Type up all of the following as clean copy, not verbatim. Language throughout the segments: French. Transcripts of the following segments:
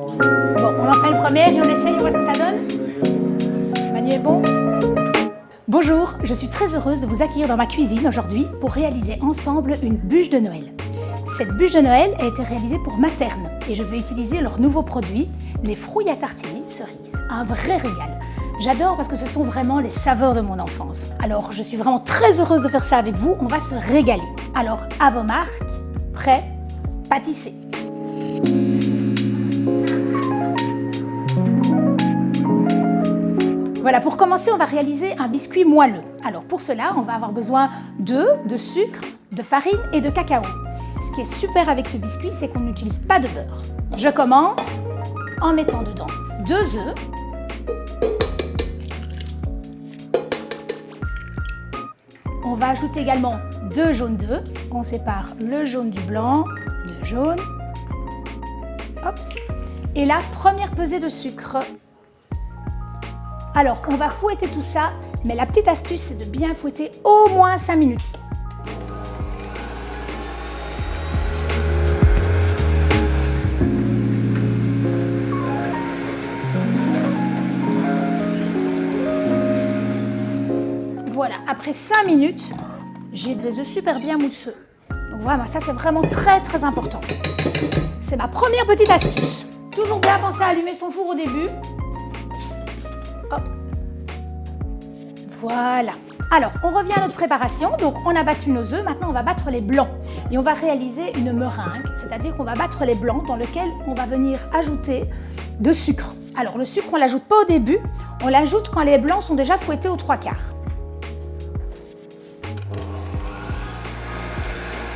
Bon, on en fait le premier et on essaye, on voit ce que ça donne. Manu est bon? Bonjour, je suis très heureuse de vous accueillir dans ma cuisine aujourd'hui pour réaliser ensemble une bûche de Noël. Cette bûche de Noël a été réalisée pour Materne et je vais utiliser leur nouveau produit, les frouilles à tartiner cerises. Un vrai régal. J'adore parce que ce sont vraiment les saveurs de mon enfance. Alors je suis vraiment très heureuse de faire ça avec vous, on va se régaler. Alors à vos marques, prêts, pâtissez. Voilà, pour commencer, on va réaliser un biscuit moelleux. Alors pour cela, on va avoir besoin d'œufs, de sucre, de farine et de cacao. Ce qui est super avec ce biscuit, c'est qu'on n'utilise pas de beurre. Je commence en mettant dedans 2 œufs, on va ajouter également 2 jaunes d'œufs. On sépare le jaune du blanc, le jaune. Hop. Et la première pesée de sucre. Alors, on va fouetter tout ça, mais la petite astuce, c'est de bien fouetter au moins 5 minutes. Voilà, après 5 minutes, j'ai des œufs super bien mousseux. Donc voilà, ça c'est vraiment très important. C'est ma première petite astuce. Toujours bien penser à allumer son four au début. Hop. Voilà. Alors, on revient à notre préparation. Donc, on a battu nos œufs. Maintenant, on va battre les blancs. Et on va réaliser une meringue. C'est-à-dire qu'on va battre les blancs dans lequel on va venir ajouter de sucre. Alors, le sucre, on ne l'ajoute pas au début. On l'ajoute quand les blancs sont déjà fouettés aux 3/4.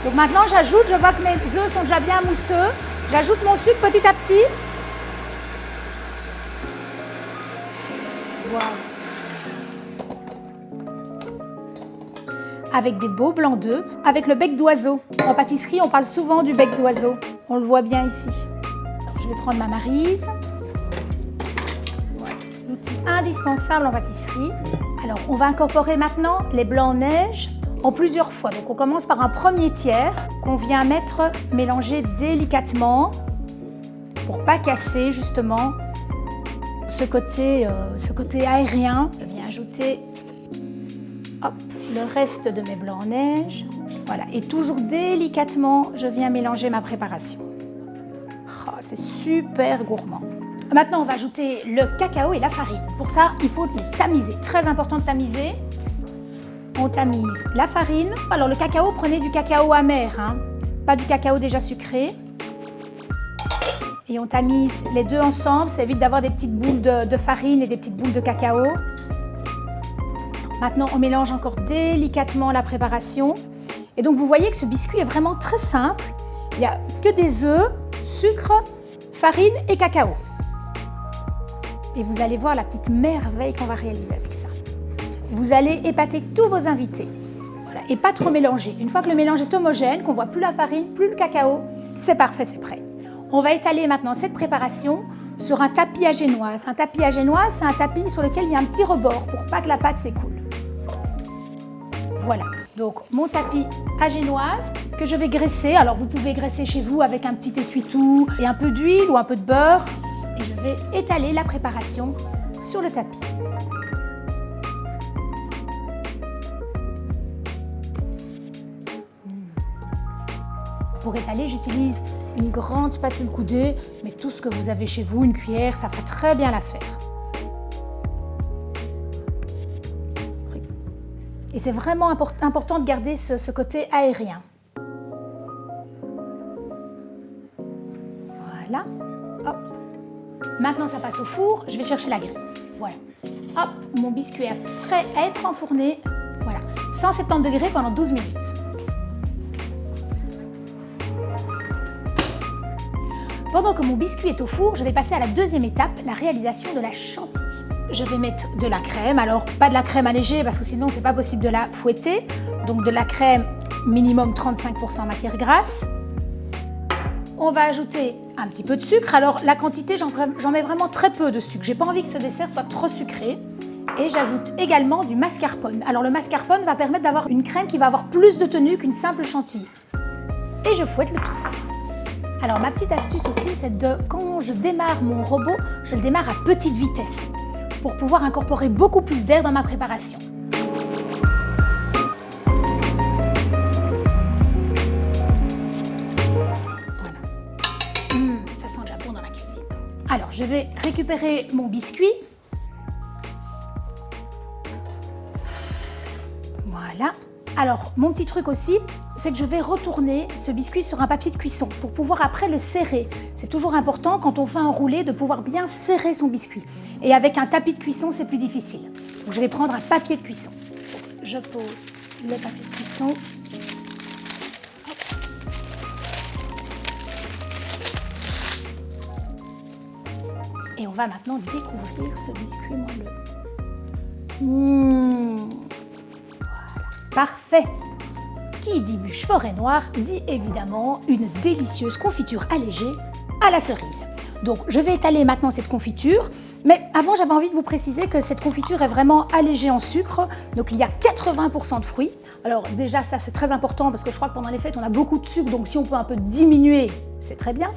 Donc maintenant, j'ajoute, je vois que mes œufs sont déjà bien mousseux. J'ajoute mon sucre petit à petit. Voilà. Avec des beaux blancs d'œufs, avec le bec d'oiseau. En pâtisserie, on parle souvent du bec d'oiseau. On le voit bien ici. Alors, je vais prendre ma maryse. Voilà. L'outil indispensable en pâtisserie. Alors, on va incorporer maintenant les blancs neige en plusieurs fois. Donc, on commence par un premier tiers qu'on vient mélanger délicatement pour pas casser justement ce côté aérien. Je viens ajouter le reste de mes blancs en neige. Voilà, et toujours délicatement, je viens mélanger ma préparation. Oh, c'est super gourmand. Maintenant, on va ajouter le cacao et la farine. Pour ça, il faut les tamiser. Très important de tamiser. On tamise la farine. Alors, le cacao, prenez du cacao amer, hein, pas du cacao déjà sucré. Et on tamise les deux ensemble, ça évite d'avoir des petites boules de farine et des petites boules de cacao. Maintenant, on mélange encore délicatement la préparation. Et donc, vous voyez que ce biscuit est vraiment très simple. Il n'y a que des œufs, sucre, farine et cacao. Et vous allez voir la petite merveille qu'on va réaliser avec ça. Vous allez épater tous vos invités. Voilà. Et pas trop mélanger. Une fois que le mélange est homogène, qu'on ne voit plus la farine, plus le cacao, c'est parfait, c'est prêt. On va étaler maintenant cette préparation sur un tapis à génoise. Un tapis à génoise, c'est un tapis sur lequel il y a un petit rebord pour pas que la pâte s'écoule. Voilà, donc mon tapis à génoise que je vais graisser. Alors vous pouvez graisser chez vous avec un petit essuie-tout et un peu d'huile ou un peu de beurre. Et je vais étaler la préparation sur le tapis. Pour étaler, j'utilise une grande spatule coudée, mais tout ce que vous avez chez vous, une cuillère, ça fera très bien l'affaire. Et c'est vraiment important de garder ce côté aérien. Voilà. Hop. Maintenant, ça passe au four. Je vais chercher la grille. Voilà. Hop, mon biscuit est prêt à être enfourné. Voilà. 170 degrés pendant 12 minutes. Pendant que mon biscuit est au four, je vais passer à la deuxième étape, la réalisation de la chantilly. Je vais mettre de la crème, alors pas de la crème allégée parce que sinon c'est pas possible de la fouetter. Donc de la crème minimum 35% matière grasse. On va ajouter un petit peu de sucre. Alors la quantité, j'en mets vraiment très peu de sucre. J'ai pas envie que ce dessert soit trop sucré. Et j'ajoute également du mascarpone. Alors le mascarpone va permettre d'avoir une crème qui va avoir plus de tenue qu'une simple chantilly. Et je fouette le tout. Alors ma petite astuce aussi, c'est de, quand je démarre mon robot, je le démarre à petite vitesse pour pouvoir incorporer beaucoup plus d'air dans ma préparation. Voilà. Ça sent déjà bon dans la cuisine. Alors je vais récupérer mon biscuit. Voilà. Alors, mon petit truc aussi, c'est que je vais retourner ce biscuit sur un papier de cuisson pour pouvoir après le serrer. C'est toujours important quand on fait un roulé de pouvoir bien serrer son biscuit. Et avec un tapis de cuisson, c'est plus difficile. Donc, je vais prendre un papier de cuisson. Je pose le papier de cuisson. Hop. Et on va maintenant découvrir ce biscuit moelleux. Parfait. Qui dit bûche forêt noire dit évidemment une délicieuse confiture allégée à la cerise. Donc je vais étaler maintenant cette confiture, mais avant j'avais envie de vous préciser que cette confiture est vraiment allégée en sucre, donc il y a 80% de fruits. Alors déjà ça c'est très important parce que je crois que pendant les fêtes on a beaucoup de sucre, donc si on peut un peu diminuer, c'est très bien.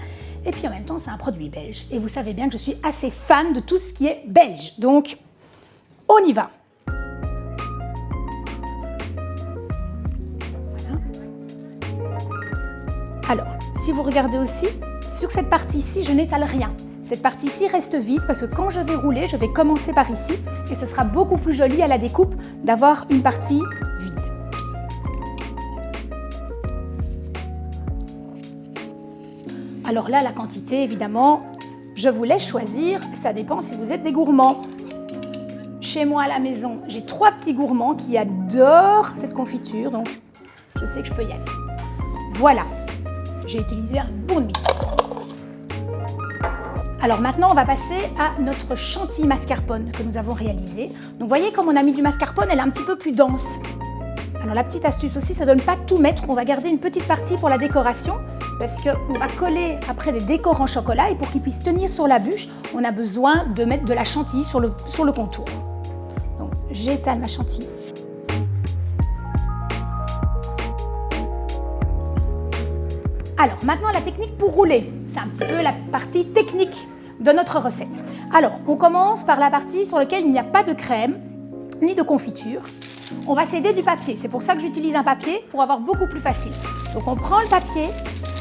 Et puis en même temps c'est un produit belge, et vous savez bien que je suis assez fan de tout ce qui est belge, donc on y va. Alors, si vous regardez aussi, sur cette partie-ci, je n'étale rien. Cette partie-ci reste vide parce que quand je vais rouler, je vais commencer par ici et ce sera beaucoup plus joli à la découpe d'avoir une partie vide. Alors là, la quantité, évidemment, je vous laisse choisir. Ça dépend si vous êtes des gourmands. Chez moi à la maison, j'ai 3 petits gourmands qui adorent cette confiture, donc je sais que je peux y aller. Voilà. J'ai utilisé un bon demi. Alors maintenant, on va passer à notre chantilly mascarpone que nous avons réalisé. Donc vous voyez, comme on a mis du mascarpone, elle est un petit peu plus dense. Alors la petite astuce aussi, c'est de ne pas tout mettre. On va garder une petite partie pour la décoration parce qu'on va coller après des décors en chocolat et pour qu'ils puissent tenir sur la bûche, on a besoin de mettre de la chantilly sur le contour. Donc j'étale ma chantilly. Alors maintenant la technique pour rouler, c'est un petit peu la partie technique de notre recette. Alors on commence par la partie sur laquelle il n'y a pas de crème ni de confiture. On va s'aider du papier, c'est pour ça que j'utilise un papier pour avoir beaucoup plus facile. Donc on prend le papier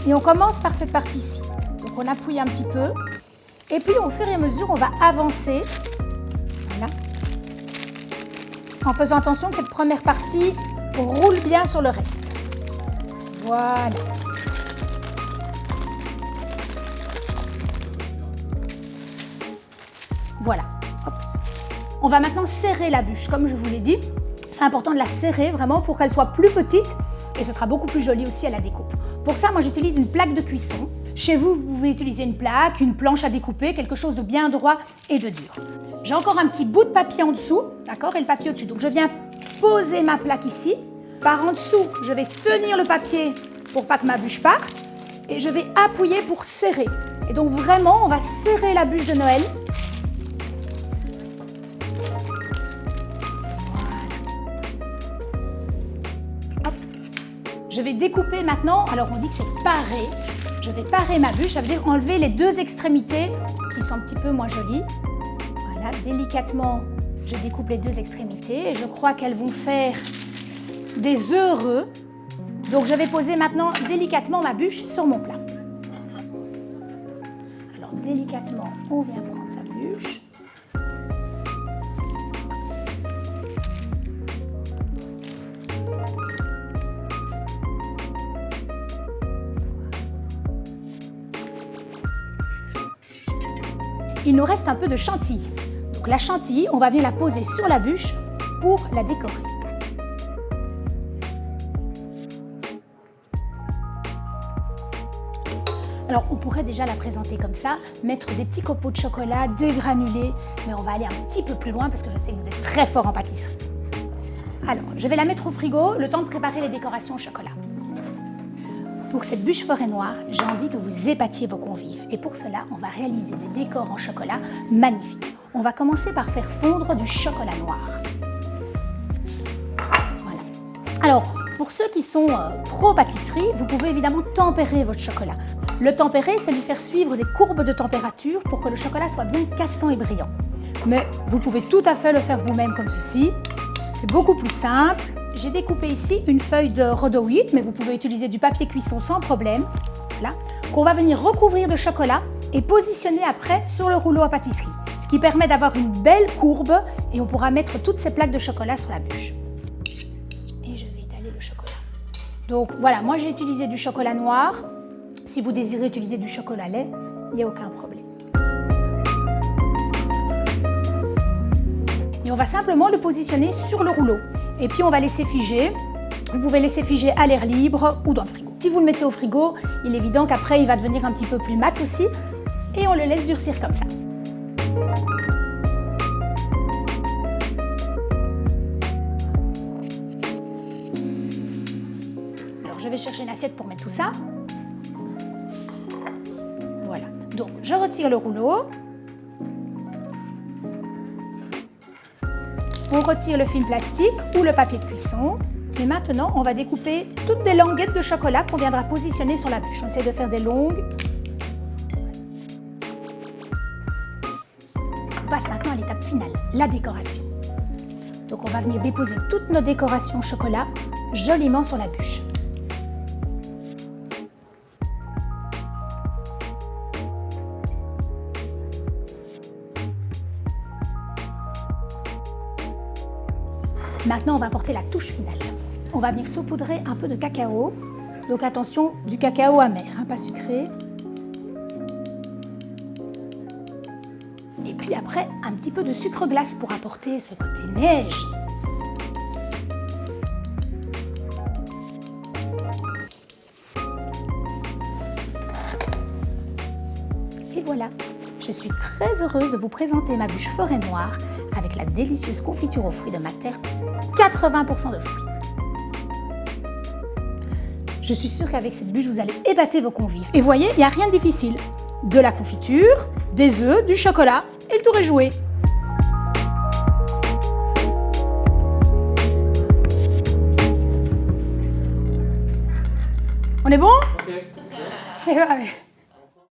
et on commence par cette partie-ci. Donc on appuie un petit peu et puis au fur et à mesure on va avancer. Voilà. En faisant attention que cette première partie roule bien sur le reste. Voilà. Voilà. Hop. On va maintenant serrer la bûche, comme je vous l'ai dit. C'est important de la serrer vraiment pour qu'elle soit plus petite et ce sera beaucoup plus joli aussi à la découpe. Pour ça, moi j'utilise une plaque de cuisson. Chez vous, vous pouvez utiliser une plaque, une planche à découper, quelque chose de bien droit et de dur. J'ai encore un petit bout de papier en dessous, d'accord, et le papier au-dessus. Donc je viens poser ma plaque ici. Par en dessous, je vais tenir le papier pour pas que ma bûche parte et je vais appuyer pour serrer. Et donc vraiment, on va serrer la bûche de Noël. Je vais découper maintenant, alors on dit que c'est parer. Je vais parer ma bûche, ça veut dire enlever les 2 extrémités qui sont un petit peu moins jolies. Voilà, délicatement, je découpe les 2 extrémités et je crois qu'elles vont faire des heureux. Donc je vais poser maintenant délicatement ma bûche sur mon plat. Alors délicatement, on vient prendre sa bûche. Il nous reste un peu de chantilly. Donc la chantilly, on va venir la poser sur la bûche pour la décorer. Alors on pourrait déjà la présenter comme ça, mettre des petits copeaux de chocolat, des granulés, mais on va aller un petit peu plus loin parce que je sais que vous êtes très fort en pâtisserie. Alors, je vais la mettre au frigo, le temps de préparer les décorations au chocolat. Pour cette bûche forêt noire, j'ai envie que vous épatiez vos convives. Et pour cela, on va réaliser des décors en chocolat magnifiques. On va commencer par faire fondre du chocolat noir. Voilà. Alors, pour ceux qui sont pro-pâtisserie, vous pouvez évidemment tempérer votre chocolat. Le tempérer, c'est lui faire suivre des courbes de température pour que le chocolat soit bien cassant et brillant. Mais vous pouvez tout à fait le faire vous-même comme ceci. C'est beaucoup plus simple. J'ai découpé ici une feuille de rhodoïd, mais vous pouvez utiliser du papier cuisson sans problème. Voilà. Qu'on va venir recouvrir de chocolat et positionner après sur le rouleau à pâtisserie. Ce qui permet d'avoir une belle courbe et on pourra mettre toutes ces plaques de chocolat sur la bûche. Et je vais étaler le chocolat. Donc voilà, moi j'ai utilisé du chocolat noir. Si vous désirez utiliser du chocolat lait, il n'y a aucun problème. Et on va simplement le positionner sur le rouleau. Et puis on va laisser figer. Vous pouvez laisser figer à l'air libre ou dans le frigo. Si vous le mettez au frigo, il est évident qu'après il va devenir un petit peu plus mat aussi. Et on le laisse durcir comme ça. Alors je vais chercher une assiette pour mettre tout ça. Voilà. Donc je retire le rouleau. On retire le film plastique ou le papier de cuisson. Et maintenant, on va découper toutes des languettes de chocolat qu'on viendra positionner sur la bûche. On essaie de faire des longues. On passe maintenant à l'étape finale, la décoration. Donc on va venir déposer toutes nos décorations chocolat joliment sur la bûche. Maintenant, on va apporter la touche finale. On va venir saupoudrer un peu de cacao. Donc attention, du cacao amer, hein, pas sucré. Et puis après, un petit peu de sucre glace pour apporter ce côté neige. Et voilà, je suis très heureuse de vous présenter ma bûche forêt noire avec la délicieuse confiture aux fruits de ma terre, 80% de fruits. Je suis sûre qu'avec cette bûche, vous allez épater vos convives. Et voyez, il n'y a rien de difficile. De la confiture, des œufs, du chocolat, et le tour est joué. On est bon? Ok. Je sais pas, mais...